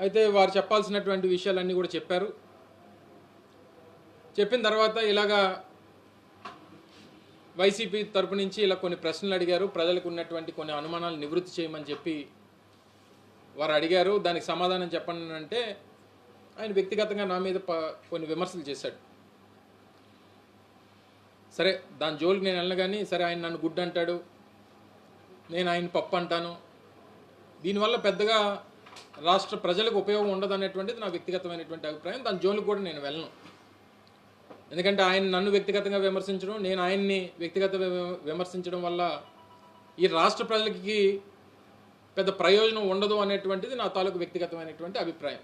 అయితే వారు చెప్పాల్సినటువంటి విషయాలన్నీ కూడా చెప్పారు. చెప్పిన తర్వాత ఇలాగా వైసీపీ తరపు నుంచి ఇలా కొన్ని ప్రశ్నలు అడిగారు. ప్రజలకు ఉన్నటువంటి కొన్ని అనుమానాలు నివృత్తి చేయమని చెప్పి వారు అడిగారు. దానికి సమాధానం చెప్పండి అంటే ఆయన వ్యక్తిగతంగా నా మీద కొన్ని విమర్శలు చేశాడు. సరే, దాని జోలికి నేను వెళ్ళను, కానీ సరే ఆయన నన్ను గుడ్ అంటాడు, నేను ఆయన పప్పు అంటాను, దీనివల్ల పెద్దగా రాష్ట్ర ప్రజలకు ఉపయోగం ఉండదు అనేటువంటిది నా వ్యక్తిగతమైనటువంటి అభిప్రాయం. దాని జోలికి కూడా నేను వెళ్ళను. ఎందుకంటే ఆయన నన్ను వ్యక్తిగతంగా విమర్శించడం, నేను ఆయన్ని విమర్శించడం వల్ల ఈ రాష్ట్ర ప్రజలకి పెద్ద ప్రయోజనం ఉండదు అనేటువంటిది నా తాలూకు వ్యక్తిగతమైనటువంటి అభిప్రాయం.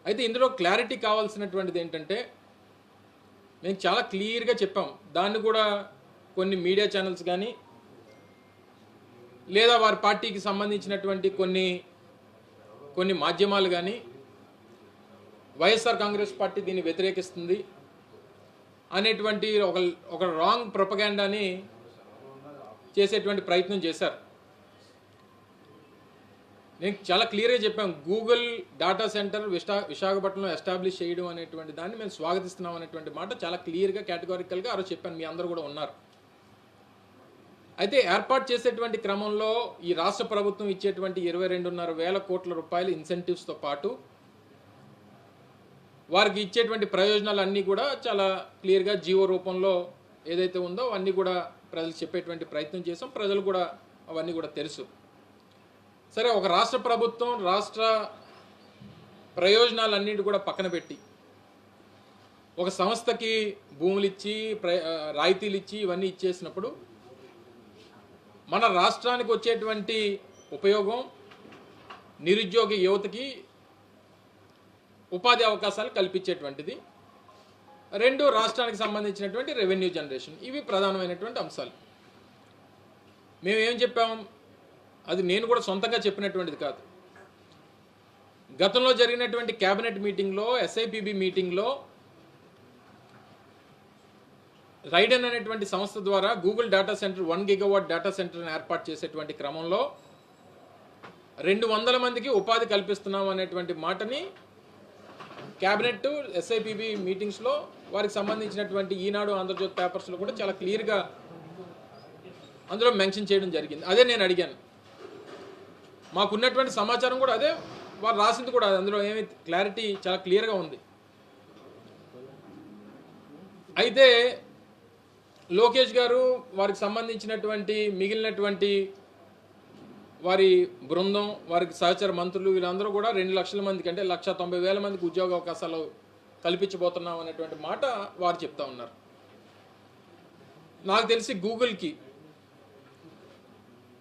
అయితే ఇందులో క్లారిటీ కావాల్సినటువంటిది ఏంటంటే, మేము చాలా క్లియర్గా చెప్పాం. దాన్ని కూడా కొన్ని మీడియా ఛానల్స్ కానీ లేదా వారి పార్టీకి సంబంధించినటువంటి కొన్ని మాధ్యమాలు కానీ వైఎస్ఆర్ కాంగ్రెస్ పార్టీ దీన్ని వ్యతిరేకిస్తుంది అనేటువంటి ఒక రాంగ్ ప్రొపగాండాని చేసేటువంటి ప్రయత్నం చేశారు. నేను చాలా క్లియర్గా చెప్పాం, గూగుల్ డేటా సెంటర్ విశాఖపట్నంలో ఎస్టాబ్లిష్ చేయడం అనేటువంటి దాన్ని మేము స్వాగతిస్తున్నాం అనేటువంటి మాట చాలా క్లియర్గా కేటగారికల్గా ఆ రోజు చెప్పాను. మీ అందరూ కూడా ఉన్నారు. అయితే ఏర్పాటు చేసేటువంటి క్రమంలో ఈ రాష్ట్ర ప్రభుత్వం ఇచ్చేటువంటి 22,500 కోట్ల రూపాయల ఇన్సెంటివ్స్తో పాటు వారికి ఇచ్చేటువంటి ప్రయోజనాలు అన్నీ కూడా చాలా క్లియర్గా జీవో రూపంలో ఏదైతే ఉందో అవన్నీ కూడా ప్రజలకు చెప్పేటువంటి ప్రయత్నం చేసాం. ప్రజలు కూడా అవన్నీ కూడా తెలుసు. సరే, ఒక రాష్ట్ర ప్రభుత్వం రాష్ట్ర ప్రయోజనాలన్నింటి కూడా పక్కన పెట్టి ఒక సంస్థకి భూములు ఇచ్చి రాయితీలు ఇచ్చి ఇవన్నీ ఇచ్చేసినప్పుడు మన రాష్ట్రానికి వచ్చేటువంటి ఉపయోగం నిరుద్యోగ యువతకి ఉపాధి అవకాశాలు కల్పించేటువంటిది, రెండు రాష్ట్రానికి సంబంధించినటువంటి రెవెన్యూ జనరేషన్, ఇవి ప్రధానమైనటువంటి అంశాలు. మేమేం చెప్పాం, అది నేను కూడా సొంతంగా చెప్పినటువంటిది కాదు. గతంలో జరిగినటువంటి క్యాబినెట్ మీటింగ్లో, ఎస్ఐపిబి మీటింగ్లో రైడెన్ అనేటువంటి సంస్థ ద్వారా Google data centre 1 gigawatt data సెంటర్ని ఏర్పాటు చేసేటువంటి క్రమంలో 200 మందికి ఉపాధి కల్పిస్తున్నాం అనేటువంటి మాటని క్యాబినెట్ ఎస్ఐపిబి మీటింగ్స్లో వారికి సంబంధించినటువంటి ఈనాడు, ఆంధ్రజ్యోతి పేపర్స్లో కూడా చాలా క్లియర్గా అందులో మెన్షన్ చేయడం జరిగింది. అదే నేను అడిగాను. మాకున్నటువంటి సమాచారం కూడా అదే, వారు రాసింది కూడా అందులో ఏమి క్లారిటీ చాలా క్లియర్గా ఉంది. అయితే లోకేష్ గారు వారికి సంబంధించినటువంటి మిగిలినటువంటి వారి బృందం, వారికి సహచర మంత్రులు వీళ్ళందరూ కూడా 2 లక్షల మందికి అంటే 190,000 మందికి ఉద్యోగ అవకాశాలు కల్పించబోతున్నాం అనేటువంటి మాట వారు చెప్తా ఉన్నారు. నాకు తెలిసి గూగుల్కి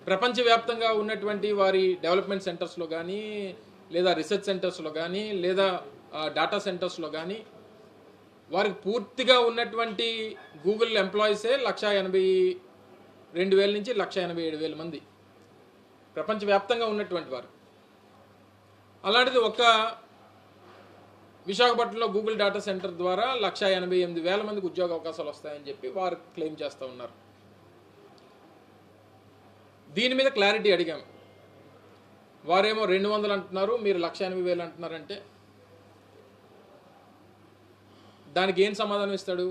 ప్రపంచవ్యాప్తంగా ఉన్నటువంటి వారి డెవలప్మెంట్ సెంటర్స్లో కానీ లేదా రీసెర్చ్ సెంటర్స్లో కానీ లేదా డేటా సెంటర్స్లో కానీ వారికి పూర్తిగా ఉన్నటువంటి గూగుల్ ఎంప్లాయీసే 182,000 నుంచి 187,000 మంది ప్రపంచవ్యాప్తంగా ఉన్నటువంటి వారు. అలాంటిది ఒక విశాఖపట్నంలో గూగుల్ డేటా సెంటర్ ద్వారా 188,000 మందికి ఉద్యోగ అవకాశాలు వస్తాయని చెప్పి వారు క్లెయిమ్ చేస్తూ ఉన్నారు. దీని మీద క్లారిటీ అడిగాం. వారేమో 200 అంటున్నారు, మీరు 180,000 అంటున్నారంటే దానికి ఏం సమాధానం ఇస్తాడు?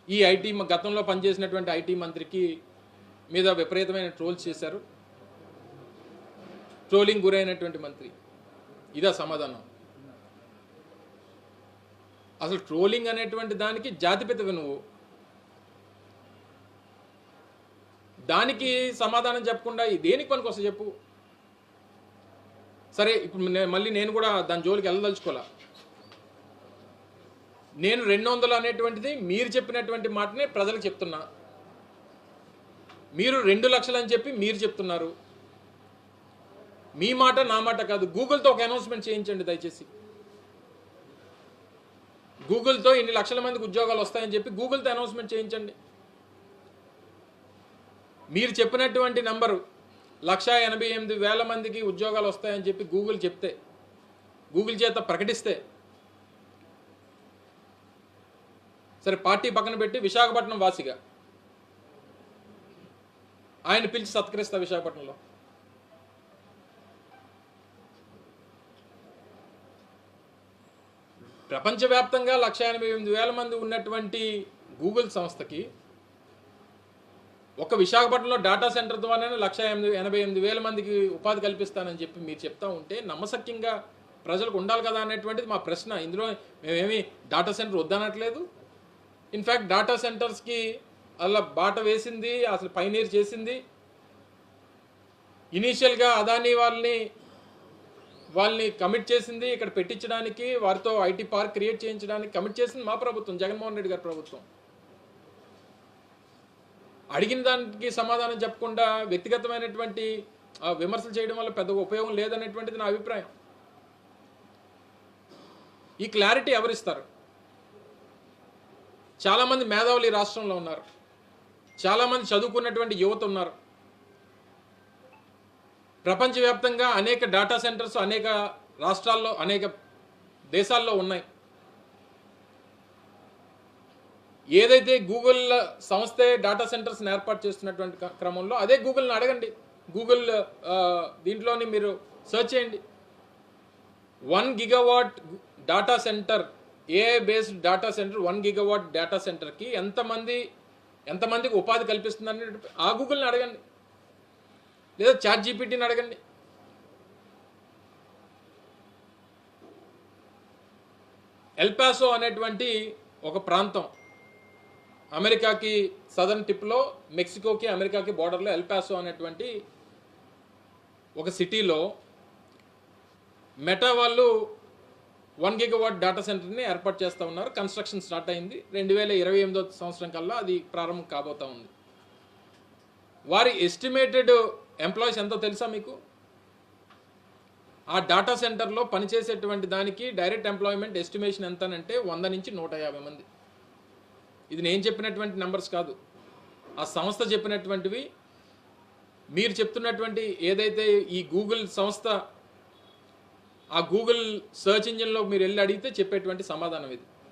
ఈ ఐటీ గతంలో పనిచేసినటువంటి ఐటీ మంత్రికి మీద విపరీతమైన ట్రోల్స్ చేశారు, ట్రోలింగ్ గురైనటువంటి మంత్రి, ఇదా సమాధానం? అసలు ట్రోలింగ్ అనేటువంటి దానికి జాతిపితవి నువ్వు, దానికి సమాధానం చెప్పకుండా దేనికి పనికి వస్తా చెప్పు. సరే, ఇప్పుడు మళ్ళీ నేను కూడా దాని జోలికి వెళ్ళదలుచుకోలే. నేను 200 అనేటువంటిది మీరు చెప్పినటువంటి మాటనే ప్రజలకు చెప్తున్నా. మీరు 2 లక్షలు అని చెప్పి మీరు చెప్తున్నారు. మీ మాట నా మాట కాదు. గూగుల్తో ఒక అనౌన్స్మెంట్ చేయించండి దయచేసి. గూగుల్తో ఇన్ని లక్షల మందికి ఉద్యోగాలు వస్తాయని చెప్పి గూగుల్తో అనౌన్స్మెంట్ చేయించండి. మీరు చెప్పినటువంటి నంబరు 188,000 మందికి ఉద్యోగాలు వస్తాయని చెప్పి గూగుల్ చెప్తే, గూగుల్ చేత ప్రకటిస్తే, సరే పార్టీ పక్కన పెట్టి విశాఖపట్నం వాసిగా ఆయన పిలిచి సత్కరిస్తా విశాఖపట్నంలో. ప్రపంచవ్యాప్తంగా 1,88,000 మంది ఉన్నటువంటి గూగుల్ సంస్థకి ఒక విశాఖపట్నంలో డేటా సెంటర్ ద్వారానే 1,88,000 మందికి ఉపాధి కల్పిస్తానని చెప్పి మీరు చెప్తా ఉంటే నమ్మశక్యంగా ప్రజలకు ఉండాలి కదా అనేటువంటిది మా ప్రశ్న. ఇందులో మేమేమి డేటా సెంటర్ వద్దనట్లేదు. ఇన్ఫ్యాక్ట్ డేటా సెంటర్స్కి అలా బాట వేసింది, అసలు పైనీర్ చేసింది ఇనీషియల్గా అదానీ వాళ్ళని కమిట్ చేసింది ఇక్కడ పెట్టించడానికి, వారితో ఐటీ పార్క్ క్రియేట్ చేయించడానికి కమిట్ చేసింది మా ప్రభుత్వం, జగన్మోహన్ రెడ్డి గారి ప్రభుత్వం. అడిగిన దానికి సమాధానం చెప్పకుండా వ్యక్తిగతమైనటువంటి విమర్శలు చేయడం వల్ల పెద్దగా ఉపయోగం లేదనేటువంటిది నా అభిప్రాయం. ఈ క్లారిటీ ఎవరిస్తారు? చాలామంది మేధావులు ఈ రాష్ట్రంలో ఉన్నారు, చాలామంది చదువుకున్నటువంటి యువత ఉన్నారు. ప్రపంచవ్యాప్తంగా అనేక డేటా సెంటర్స్ అనేక రాష్ట్రాల్లో అనేక దేశాల్లో ఉన్నాయి. ఏదైతే గూగుల్ సంస్థే డేటా సెంటర్స్ని ఏర్పాటు చేస్తున్నటువంటి క్రమంలో అదే గూగుల్ని అడగండి. గూగుల్ దీంట్లోని మీరు సెర్చ్ చేయండి. 1 gigawatt data centre, AI based data centre 1 gigawatt data సెంటర్కి ఎంతమందికి ఉపాధి కల్పిస్తుందని ఆ గూగుల్ని అడగండి, లేదా చాట్ జీపీటీని అడగండి. ఎల్పాసో అనేటువంటి ఒక ప్రాంతం అమెరికాకి సదర్న్ టిప్లో, మెక్సికోకి అమెరికాకి బోర్డర్లో ఎల్పాసో అనేటువంటి ఒక సిటీలో మెటా వాళ్ళు 1 గిగావాట్ డేటా సెంటర్ని ఏర్పాటు చేస్తూ ఉన్నారు. కన్స్ట్రక్షన్ స్టార్ట్ అయింది. 2028 సంవత్సరం కల్లా అది ప్రారంభం కాబోతూ ఉంది. వారి ఎస్టిమేటెడ్ ఎంప్లాయీస్ ఎంతో తెలుసా మీకు? ఆ డేటా సెంటర్లో పనిచేసేటువంటి దానికి డైరెక్ట్ ఎంప్లాయ్మెంట్ ఎస్టిమేషన్ ఎంతనంటే 100 నుంచి 150 మంది. ఇది నేను చెప్పినటువంటి నెంబర్స్ కాదు, ఆ సంస్థ చెప్పినటువంటివి. మీరు చెప్తున్నటువంటి ఏదైతే ఈ గూగుల్ సంస్థ, ఆ గూగుల్ సెర్చ్ ఇంజిన్లో మీరు వెళ్ళి అడిగితే చెప్పేటువంటి సమాధానం ఇది.